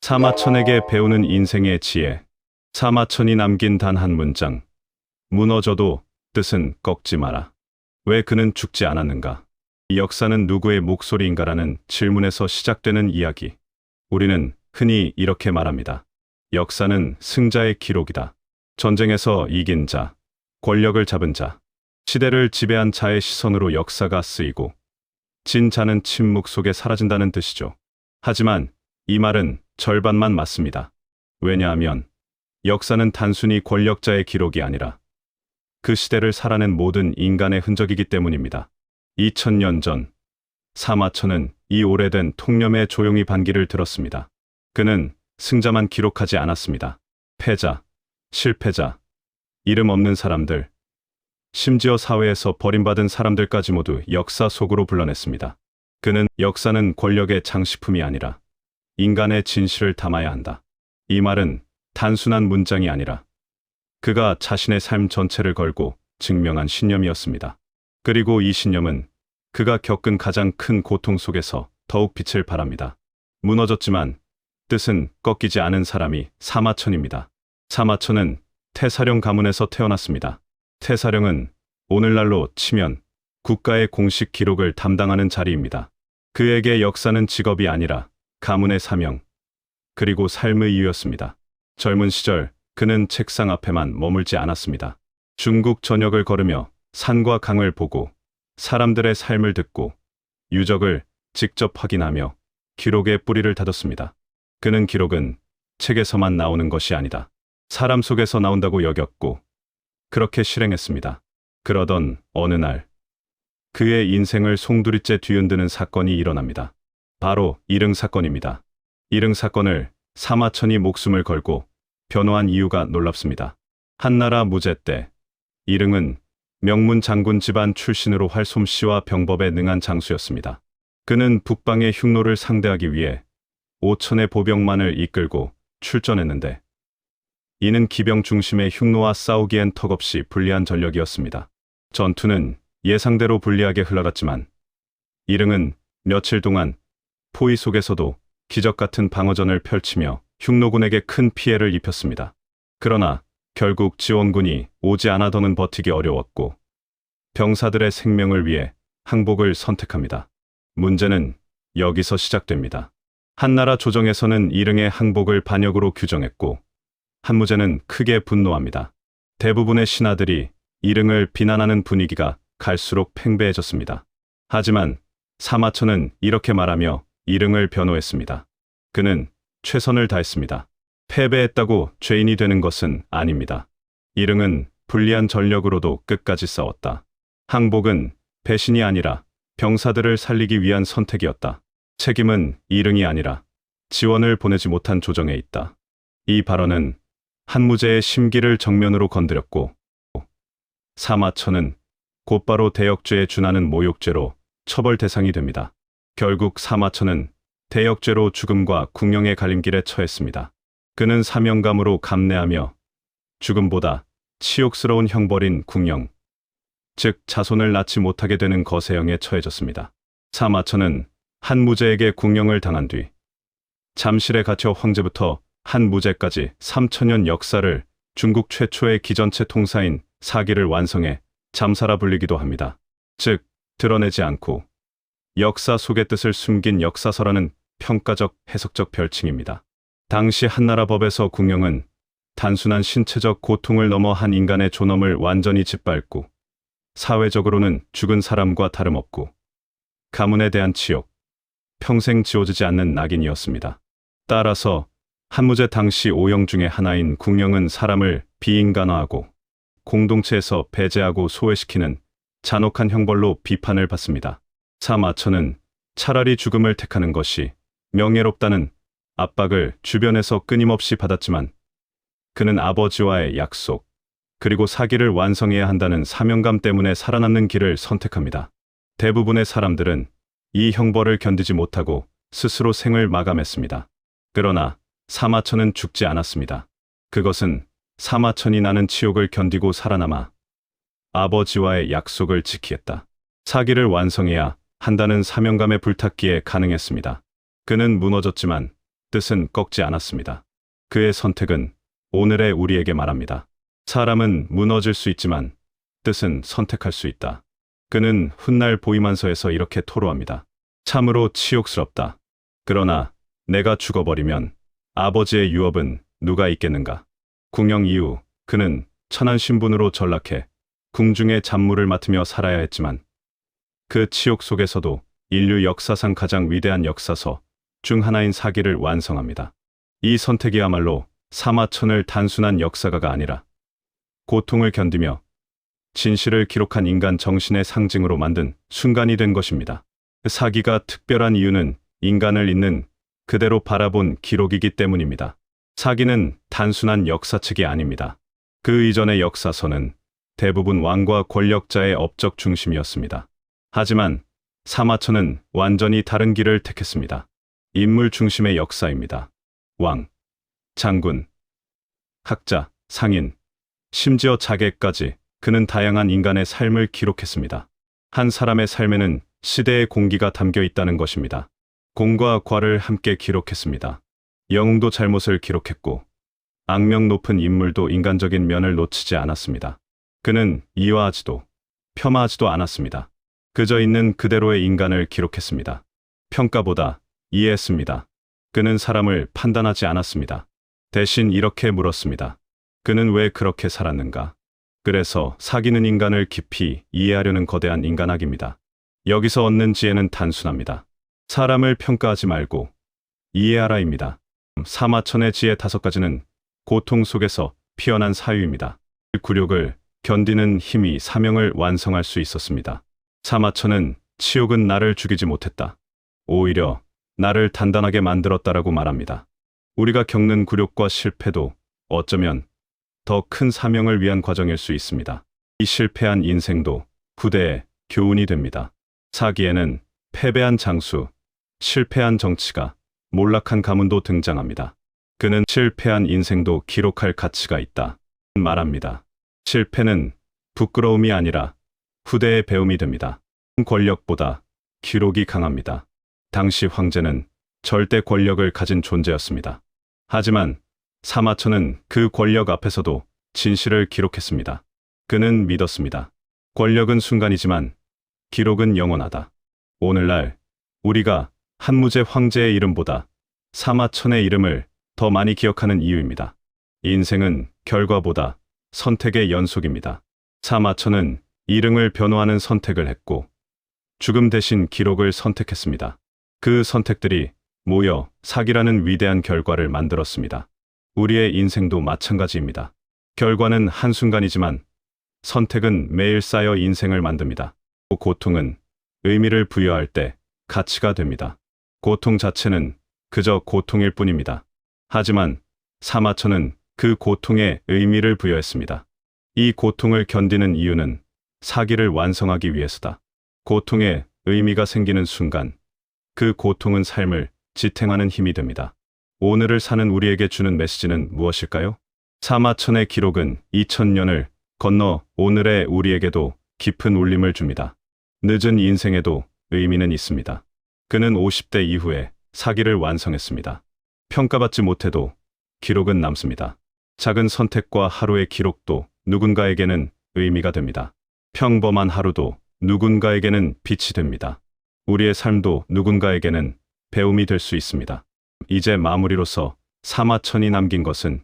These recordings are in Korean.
사마천에게 배우는 인생의 지혜. 사마천이 남긴 단 한 문장. 무너져도 뜻은 꺾지 마라. 왜 그는 죽지 않았는가? 이 역사는 누구의 목소리인가라는 질문에서 시작되는 이야기. 우리는 흔히 이렇게 말합니다. 역사는 승자의 기록이다. 전쟁에서 이긴 자, 권력을 잡은 자, 시대를 지배한 자의 시선으로 역사가 쓰이고, 진 자는 침묵 속에 사라진다는 뜻이죠. 하지만 이 말은 절반만 맞습니다. 왜냐하면 역사는 단순히 권력자의 기록이 아니라 그 시대를 살아낸 모든 인간의 흔적이기 때문입니다. 2000년 전 사마천은 이 오래된 통념에 조용히 반기를 들었습니다. 그는 승자만 기록하지 않았습니다. 패자, 실패자, 이름 없는 사람들, 심지어 사회에서 버림받은 사람들까지 모두 역사 속으로 불러냈습니다. 그는 역사는 권력의 장식품이 아니라 인간의 진실을 담아야 한다. 이 말은 단순한 문장이 아니라 그가 자신의 삶 전체를 걸고 증명한 신념이었습니다. 그리고 이 신념은 그가 겪은 가장 큰 고통 속에서 더욱 빛을 발합니다. 무너졌지만 뜻은 꺾이지 않은 사람이 사마천입니다. 사마천은 태사령 가문에서 태어났습니다. 태사령은 오늘날로 치면 국가의 공식 기록을 담당하는 자리입니다. 그에게 역사는 직업이 아니라 가문의 사명, 그리고 삶의 이유였습니다. 젊은 시절 그는 책상 앞에만 머물지 않았습니다. 중국 전역을 걸으며 산과 강을 보고 사람들의 삶을 듣고 유적을 직접 확인하며 기록의 뿌리를 다졌습니다. 그는 기록은 책에서만 나오는 것이 아니다. 사람 속에서 나온다고 여겼고 그렇게 실행했습니다. 그러던 어느 날 그의 인생을 송두리째 뒤흔드는 사건이 일어납니다. 바로 일흥 사건입니다. 일흥 사건을 사마천이 목숨을 걸고 변호한 이유가 놀랍습니다. 한나라 무제 때 일흥은 명문 장군 집안 출신으로 활솜씨와 병법에 능한 장수였습니다. 그는 북방의 흉노를 상대하기 위해 5천의 보병만을 이끌고 출전했는데 이는 기병 중심의 흉노와 싸우기엔 턱없이 불리한 전력이었습니다. 전투는 예상대로 불리하게 흘러갔지만 일흥은 며칠 동안 포위 속에서도 기적 같은 방어전을 펼치며 흉노군에게 큰 피해를 입혔습니다. 그러나 결국 지원군이 오지 않아 더는 버티기 어려웠고 병사들의 생명을 위해 항복을 선택합니다. 문제는 여기서 시작됩니다. 한나라 조정에서는 일흥의 항복을 반역으로 규정했고 한무제는 크게 분노합니다. 대부분의 신하들이 일흥을 비난하는 분위기가 갈수록 팽배해졌습니다. 하지만 사마천은 이렇게 말하며 일흥을 변호했습니다. 그는 최선을 다했습니다. 패배했다고 죄인이 되는 것은 아닙니다. 일흥은 불리한 전력으로도 끝까지 싸웠다. 항복은 배신이 아니라 병사들을 살리기 위한 선택이었다. 책임은 일흥이 아니라 지원을 보내지 못한 조정에 있다. 이 발언은 한무제의 심기를 정면으로 건드렸고 사마천은 곧바로 대역죄에 준하는 모욕죄로 처벌 대상이 됩니다. 결국 사마천은 대역죄로 죽음과 궁령의 갈림길에 처했습니다. 그는 사명감으로 감내하며 죽음보다 치욕스러운 형벌인 궁령, 즉 자손을 낳지 못하게 되는 거세형에 처해졌습니다. 사마천은 한무제에게 궁령을 당한 뒤 잠실에 갇혀 황제부터 한무제까지 3000년 역사를 중국 최초의 기전체 통사인 사기를 완성해 잠사라 불리기도 합니다. 즉 드러내지 않고 역사 속의 뜻을 숨긴 역사서라는 평가적 해석적 별칭입니다. 당시 한나라 법에서 궁령은 단순한 신체적 고통을 넘어 한 인간의 존엄을 완전히 짓밟고 사회적으로는 죽은 사람과 다름없고 가문에 대한 치욕, 평생 지워지지 않는 낙인이었습니다. 따라서 한무제 당시 오형 중의 하나인 궁령은 사람을 비인간화하고 공동체에서 배제하고 소외시키는 잔혹한 형벌로 비판을 받습니다. 사마천은 차라리 죽음을 택하는 것이 명예롭다는 압박을 주변에서 끊임없이 받았지만 그는 아버지와의 약속, 그리고 사기를 완성해야 한다는 사명감 때문에 살아남는 길을 선택합니다. 대부분의 사람들은 이 형벌을 견디지 못하고 스스로 생을 마감했습니다. 그러나 사마천은 죽지 않았습니다. 그것은 사마천이 나는 치욕을 견디고 살아남아 아버지와의 약속을 지키겠다. 사기를 완성해야 한다는 사명감에 불탔기에 가능했습니다. 그는 무너졌지만 뜻은 꺾지 않았습니다. 그의 선택은 오늘의 우리에게 말합니다. 사람은 무너질 수 있지만 뜻은 선택할 수 있다. 그는 훗날 보이만서에서 이렇게 토로합니다. 참으로 치욕스럽다. 그러나 내가 죽어버리면 아버지의 유업은 누가 있겠는가? 궁영 이후 그는 천한 신분으로 전락해 궁중의 잡무를 맡으며 살아야 했지만 그 치욕 속에서도 인류 역사상 가장 위대한 역사서 중 하나인 사기를 완성합니다. 이 선택이야말로 사마천을 단순한 역사가가 아니라 고통을 견디며 진실을 기록한 인간 정신의 상징으로 만든 순간이 된 것입니다. 사기가 특별한 이유는 인간을 있는 그대로 바라본 기록이기 때문입니다. 사기는 단순한 역사책이 아닙니다. 그 이전의 역사서는 대부분 왕과 권력자의 업적 중심이었습니다. 하지만 사마천은 완전히 다른 길을 택했습니다. 인물 중심의 역사입니다. 왕, 장군, 학자, 상인, 심지어 자객까지 그는 다양한 인간의 삶을 기록했습니다. 한 사람의 삶에는 시대의 공기가 담겨 있다는 것입니다. 공과 과를 함께 기록했습니다. 영웅도 잘못을 기록했고 악명 높은 인물도 인간적인 면을 놓치지 않았습니다. 그는 이화하지도 폄하하지도 않았습니다. 그저 있는 그대로의 인간을 기록했습니다. 평가보다 이해했습니다. 그는 사람을 판단하지 않았습니다. 대신 이렇게 물었습니다. 그는 왜 그렇게 살았는가? 그래서 사기는 인간을 깊이 이해하려는 거대한 인간학입니다. 여기서 얻는 지혜는 단순합니다. 사람을 평가하지 말고 이해하라입니다. 사마천의 지혜 5가지는 고통 속에서 피어난 사유입니다. 굴욕을 견디는 힘이 사명을 완성할 수 있었습니다. 사마천은 치욕은 나를 죽이지 못했다. 오히려 나를 단단하게 만들었다라고 말합니다. 우리가 겪는 굴욕과 실패도 어쩌면 더 큰 사명을 위한 과정일 수 있습니다. 이 실패한 인생도 후대의 교훈이 됩니다. 사기에는 패배한 장수, 실패한 정치가, 몰락한 가문도 등장합니다. 그는 실패한 인생도 기록할 가치가 있다 말합니다. 실패는 부끄러움이 아니라 후대의 배움이 됩니다. 권력보다 기록이 강합니다. 당시 황제는 절대 권력을 가진 존재였습니다. 하지만 사마천은 그 권력 앞에서도 진실을 기록했습니다. 그는 믿었습니다. 권력은 순간이지만 기록은 영원하다. 오늘날 우리가 한무제 황제의 이름보다 사마천의 이름을 더 많이 기억하는 이유입니다. 인생은 결과보다 선택의 연속입니다. 사마천은 이름을 변호하는 선택을 했고 죽음 대신 기록을 선택했습니다. 그 선택들이 모여 사기라는 위대한 결과를 만들었습니다. 우리의 인생도 마찬가지입니다. 결과는 한순간이지만 선택은 매일 쌓여 인생을 만듭니다. 고통은 의미를 부여할 때 가치가 됩니다. 고통 자체는 그저 고통일 뿐입니다. 하지만 사마천은 그 고통에 의미를 부여했습니다. 이 고통을 견디는 이유는 사기를 완성하기 위해서다. 고통에 의미가 생기는 순간 그 고통은 삶을 지탱하는 힘이 됩니다. 오늘을 사는 우리에게 주는 메시지는 무엇일까요? 사마천의 기록은 2000년을 건너 오늘의 우리에게도 깊은 울림을 줍니다. 늦은 인생에도 의미는 있습니다. 그는 50대 이후에 사기를 완성했습니다. 평가받지 못해도 기록은 남습니다. 작은 선택과 하루의 기록도 누군가에게는 의미가 됩니다. 평범한 하루도 누군가에게는 빛이 됩니다. 우리의 삶도 누군가에게는 배움이 될 수 있습니다. 이제 마무리로서 사마천이 남긴 것은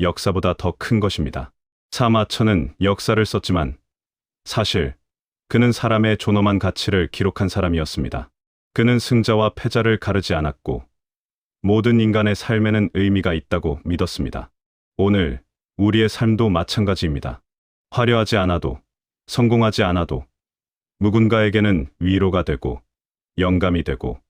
역사보다 더 큰 것입니다. 사마천은 역사를 썼지만 사실 그는 사람의 존엄한 가치를 기록한 사람이었습니다. 그는 승자와 패자를 가르지 않았고 모든 인간의 삶에는 의미가 있다고 믿었습니다. 오늘 우리의 삶도 마찬가지입니다. 화려하지 않아도 성공하지 않아도 누군가에게는 위로가 되고 영감이 되고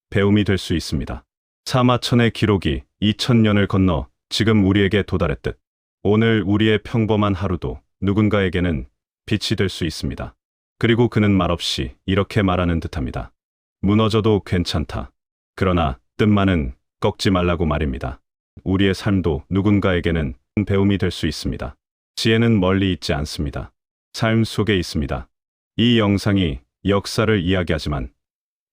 배움이 될 수 있습니다. 사마천의 기록이 2000년을 건너 지금 우리에게 도달했듯 오늘 우리의 평범한 하루도 누군가에게는 빛이 될 수 있습니다. 그리고 그는 말없이 이렇게 말하는 듯합니다. 무너져도 괜찮다. 그러나 뜻만은 꺾지 말라고 말입니다. 우리의 삶도 누군가에게는 배움이 될 수 있습니다. 지혜는 멀리 있지 않습니다. 삶 속에 있습니다. 이 영상이 역사를 이야기하지만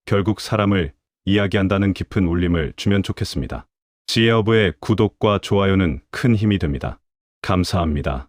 결국 사람을 이야기한다는 깊은 울림을 주면 좋겠습니다. 지혜어부의 구독과 좋아요는 큰 힘이 됩니다. 감사합니다.